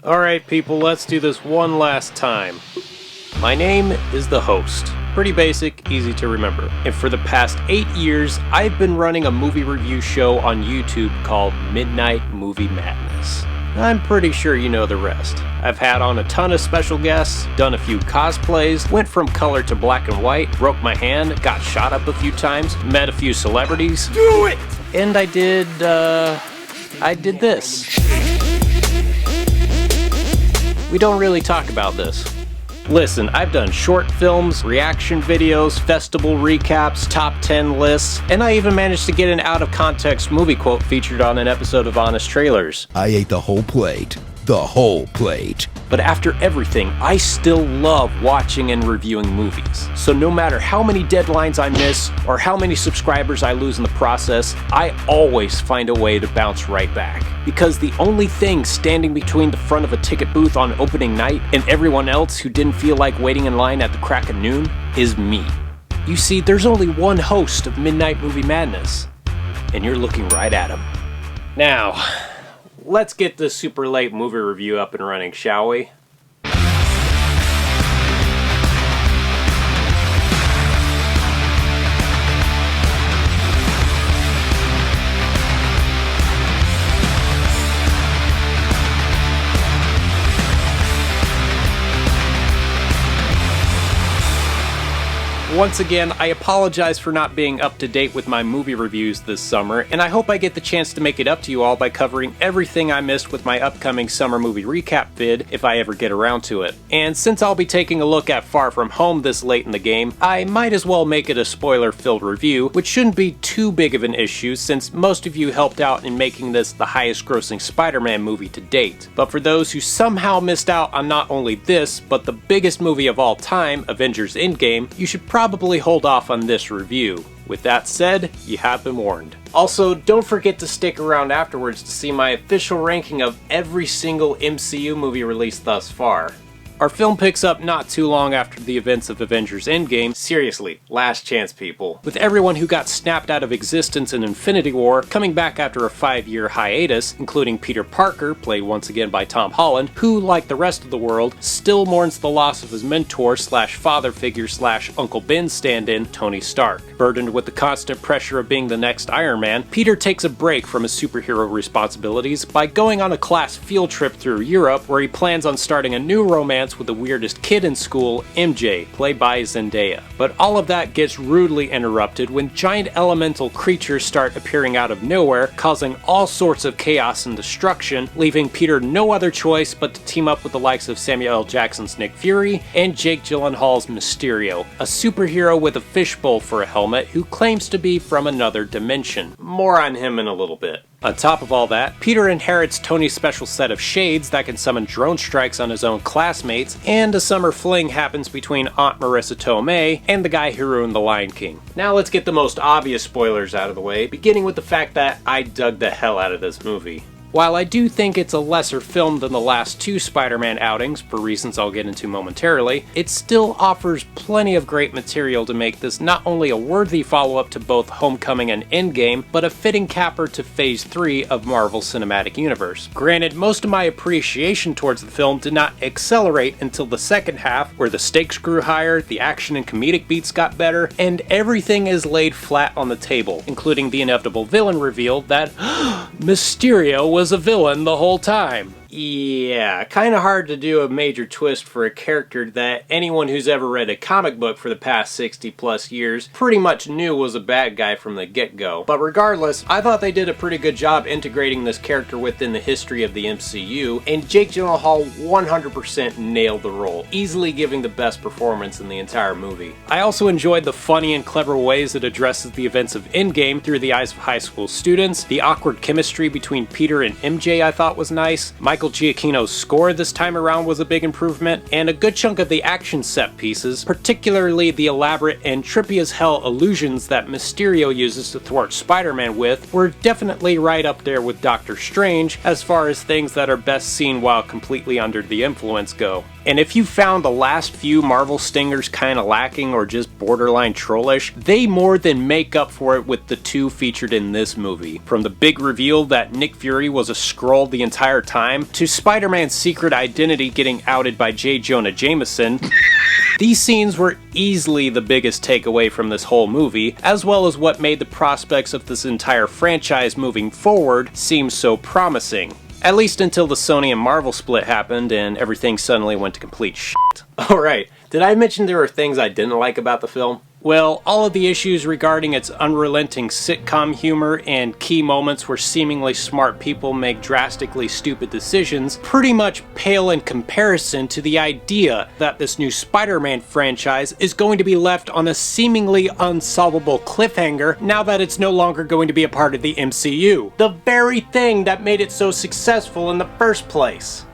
Alright people, let's do this one last time. My name is the host. Pretty basic, easy to remember. And for the past 8 years, I've been running a movie review show on YouTube called Midnight Movie Madness. I'm pretty sure you know the rest. I've had on a ton of special guests, done a few cosplays, went from color to black and white, broke my hand, got shot up a few times, met a few celebrities. Do it! And I did this. We don't really talk about this. Listen, I've done short films, reaction videos, festival recaps, top 10 lists, and I even managed to get an out-of-context movie quote featured on an episode of Honest Trailers. I ate the whole plate. The whole plate. But after everything, I still love watching and reviewing movies. So no matter how many deadlines I miss, or how many subscribers I lose in the process, I always find a way to bounce right back. Because the only thing standing between the front of a ticket booth on opening night and everyone else who didn't feel like waiting in line at the crack of noon is me. You see, there's only one host of Midnight Movie Madness, and you're looking right at him. Now, let's get this super late movie review up and running, shall we? Once again, I apologize for not being up to date with my movie reviews this summer, and I hope I get the chance to make it up to you all by covering everything I missed with my upcoming summer movie recap vid, if I ever get around to it. And since I'll be taking a look at Far From Home this late in the game, I might as well make it a spoiler-filled review, which shouldn't be too big of an issue since most of you helped out in making this the highest-grossing Spider-Man movie to date. But for those who somehow missed out on not only this, but the biggest movie of all time, Avengers Endgame, you should probably hold off on this review. With that said, you have been warned. Also, don't forget to stick around afterwards to see my official ranking of every single MCU movie released thus far. Our film picks up not too long after the events of Avengers Endgame. Seriously, last chance people. With everyone who got snapped out of existence in Infinity War coming back after a 5-year hiatus, including Peter Parker, played once again by Tom Holland, who, like the rest of the world, still mourns the loss of his mentor slash father figure slash Uncle Ben stand-in, Tony Stark. Burdened with the constant pressure of being the next Iron Man, Peter takes a break from his superhero responsibilities by going on a class field trip through Europe where he plans on starting a new romance with the weirdest kid in school, MJ, played by Zendaya. But all of that gets rudely interrupted when giant elemental creatures start appearing out of nowhere, causing all sorts of chaos and destruction, leaving Peter no other choice but to team up with the likes of Samuel L. Jackson's Nick Fury and Jake Gyllenhaal's Mysterio, a superhero with a fishbowl for a helmet who claims to be from another dimension. More on him in a little bit. On top of all that, Peter inherits Tony's special set of shades that can summon drone strikes on his own classmates, and a summer fling happens between Aunt Marissa Tomei and the guy who ruined The Lion King. Now let's get the most obvious spoilers out of the way, beginning with the fact that I dug the hell out of this movie. While I do think it's a lesser film than the last two Spider-Man outings, for reasons I'll get into momentarily, it still offers plenty of great material to make this not only a worthy follow-up to both Homecoming and Endgame, but a fitting capper to Phase 3 of Marvel's Cinematic Universe. Granted, most of my appreciation towards the film did not accelerate until the second half, where the stakes grew higher, the action and comedic beats got better, and everything is laid flat on the table, including the inevitable villain reveal that Mysterio was a villain the whole time. Yeah, kinda hard to do a major twist for a character that anyone who's ever read a comic book for the past 60 plus years pretty much knew was a bad guy from the get-go. But regardless, I thought they did a pretty good job integrating this character within the history of the MCU, and Jake Gyllenhaal 100% nailed the role, easily giving the best performance in the entire movie. I also enjoyed the funny and clever ways it addresses the events of Endgame through the eyes of high school students. The awkward chemistry between Peter and MJ I thought was nice. Michael Giacchino's score this time around was a big improvement, and a good chunk of the action set pieces, particularly the elaborate and trippy as hell illusions that Mysterio uses to thwart Spider-Man with, were definitely right up there with Doctor Strange as far as things that are best seen while completely under the influence go. And if you found the last few Marvel stingers kinda lacking or just borderline trollish, they more than make up for it with the two featured in this movie. From the big reveal that Nick Fury was a Skrull the entire time, to Spider-Man's secret identity getting outed by J. Jonah Jameson, these scenes were easily the biggest takeaway from this whole movie, as well as what made the prospects of this entire franchise moving forward seem so promising. At least until the Sony and Marvel split happened and everything suddenly went to complete shit. Alright, did I mention there were things I didn't like about the film? Well, all of the issues regarding its unrelenting sitcom humor and key moments where seemingly smart people make drastically stupid decisions pretty much pale in comparison to the idea that this new Spider-Man franchise is going to be left on a seemingly unsolvable cliffhanger now that it's no longer going to be a part of the MCU. The very thing that made it so successful in the first place.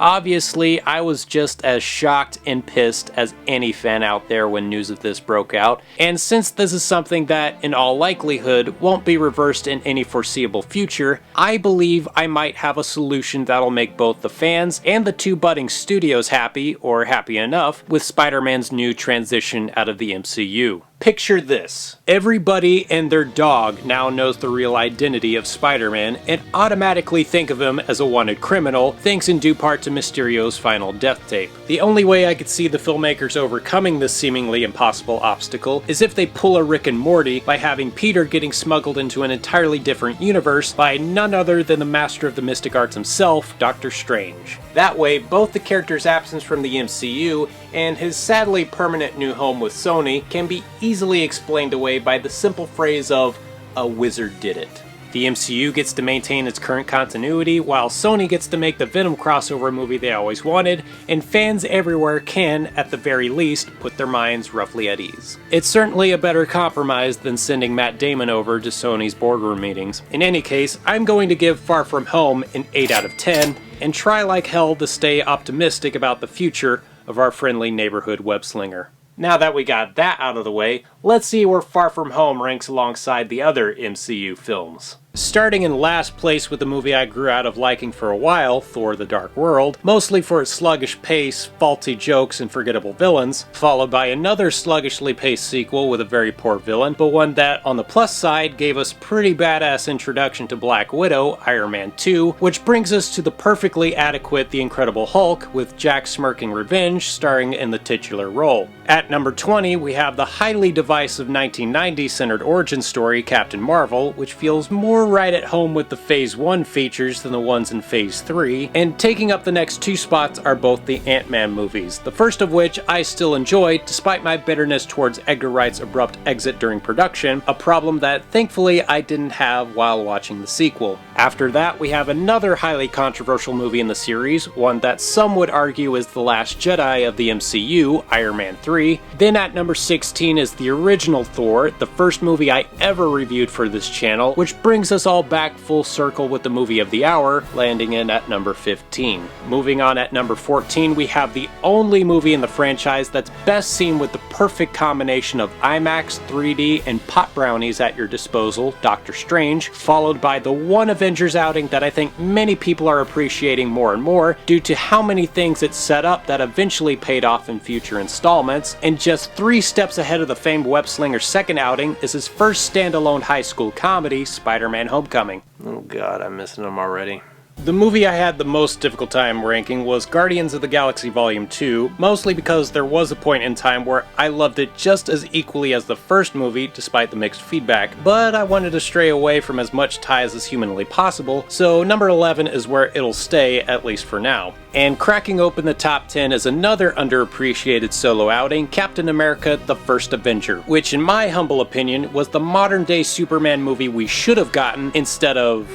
Obviously, I was just as shocked and pissed as any fan out there when news of this broke out, and since this is something that, in all likelihood, won't be reversed in any foreseeable future, I believe I might have a solution that'll make both the fans and the two budding studios happy, or happy enough, with Spider-Man's new transition out of the MCU. Picture this. Everybody and their dog now knows the real identity of Spider-Man and automatically think of him as a wanted criminal, thanks in due part to Mysterio's final death tape. The only way I could see the filmmakers overcoming this seemingly impossible obstacle is if they pull a Rick and Morty by having Peter getting smuggled into an entirely different universe by none other than the master of the mystic arts himself, Doctor Strange. That way, both the character's absence from the MCU and his sadly permanent new home with Sony can be easily explained away by the simple phrase of, "A wizard did it." The MCU gets to maintain its current continuity, while Sony gets to make the Venom crossover movie they always wanted, and fans everywhere can, at the very least, put their minds roughly at ease. It's certainly a better compromise than sending Matt Damon over to Sony's boardroom meetings. In any case, I'm going to give Far From Home an 8 out of 10, and try like hell to stay optimistic about the future of our friendly neighborhood web-slinger. Now that we got that out of the way, let's see where Far From Home ranks alongside the other MCU films. Starting in last place with the movie I grew out of liking for a while, Thor: The Dark World, mostly for its sluggish pace, faulty jokes, and forgettable villains, followed by another sluggishly paced sequel with a very poor villain, but one that, on the plus side, gave us pretty badass introduction to Black Widow, Iron Man 2, which brings us to the perfectly adequate The Incredible Hulk, with Jack smirking revenge starring in the titular role. At number 20, we have the highly divisive 1990s-centered origin story, Captain Marvel, which feels more right at home with the Phase 1 features than the ones in Phase 3, and taking up the next two spots are both the Ant-Man movies, the first of which I still enjoy despite my bitterness towards Edgar Wright's abrupt exit during production, a problem that thankfully I didn't have while watching the sequel. After that, we have another highly controversial movie in the series, one that some would argue is the last Jedi of the MCU, Iron Man 3. Then at number 16 is the original Thor, the first movie I ever reviewed for this channel, which brings us all back full circle with the movie of the hour, landing in at number 15. Moving on at number 14, we have the only movie in the franchise that's best seen with the perfect combination of IMAX, 3D, and pot brownies at your disposal, Doctor Strange, followed by the one Avengers outing that I think many people are appreciating more and more due to how many things it set up that eventually paid off in future installments, and just 3 steps ahead of the famed web-slinger's second outing is his first standalone high school comedy, Spider-Man Homecoming. Oh god, I'm missing him already. The movie I had the most difficult time ranking was Guardians of the Galaxy Volume 2, mostly because there was a point in time where I loved it just as equally as the first movie, despite the mixed feedback, but I wanted to stray away from as much ties as humanly possible, so number 11 is where it'll stay, at least for now. And cracking open the top 10 is another underappreciated solo outing, Captain America: The First Avenger, which in my humble opinion was the modern-day Superman movie we should have gotten instead of...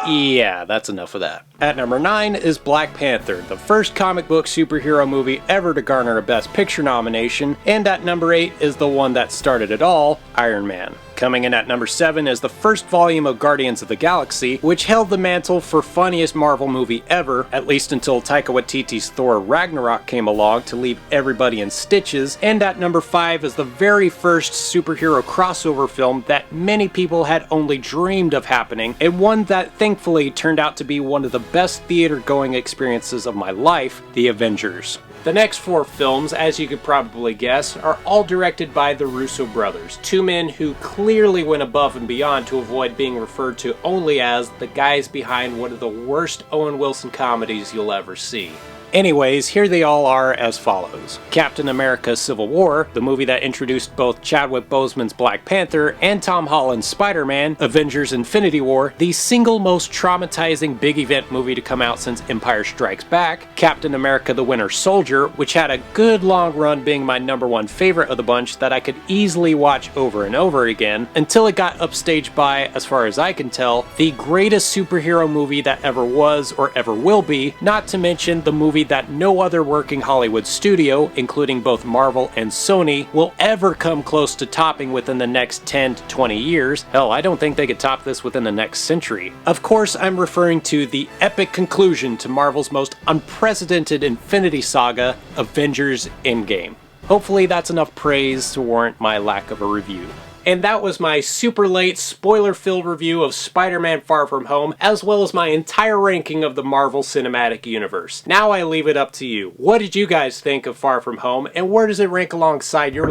Yeah, that's enough of that. At number 9 is Black Panther, the first comic book superhero movie ever to garner a Best Picture nomination, and at number 8 is the one that started it all, Iron Man. Coming in at number 7 is the first volume of Guardians of the Galaxy, which held the mantle for funniest Marvel movie ever, at least until Taika Waititi's Thor Ragnarok came along to leave everybody in stitches. And at number 5 is the very first superhero crossover film that many people had only dreamed of happening, and one that thankfully turned out to be one of the best theater-going experiences of my life, The Avengers. The next 4 films, as you could probably guess, are all directed by the Russo brothers, 2 men who clearly went above and beyond to avoid being referred to only as the guys behind one of the worst Owen Wilson comedies you'll ever see. Anyways, here they all are as follows. Captain America Civil War, the movie that introduced both Chadwick Boseman's Black Panther and Tom Holland's Spider-Man. Avengers Infinity War, the single most traumatizing big event movie to come out since Empire Strikes Back. Captain America the Winter Soldier, which had a good long run being my number 1 favorite of the bunch that I could easily watch over and over again, until it got upstaged by, as far as I can tell, the greatest superhero movie that ever was or ever will be, not to mention the movie that no other working Hollywood studio, including both Marvel and Sony, will ever come close to topping within the next 10 to 20 years. Hell, I don't think they could top this within the next century. Of course, I'm referring to the epic conclusion to Marvel's most unprecedented Infinity Saga, Avengers Endgame. Hopefully that's enough praise to warrant my lack of a review. And that was my super late, spoiler-filled review of Spider-Man Far From Home, as well as my entire ranking of the Marvel Cinematic Universe. Now I leave it up to you. What did you guys think of Far From Home, and where does it rank alongside your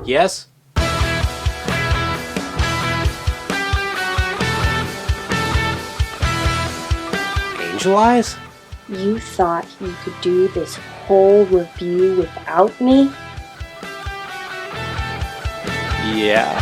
Yes? Angel Eyes? You thought you could do this whole review without me? Yeah.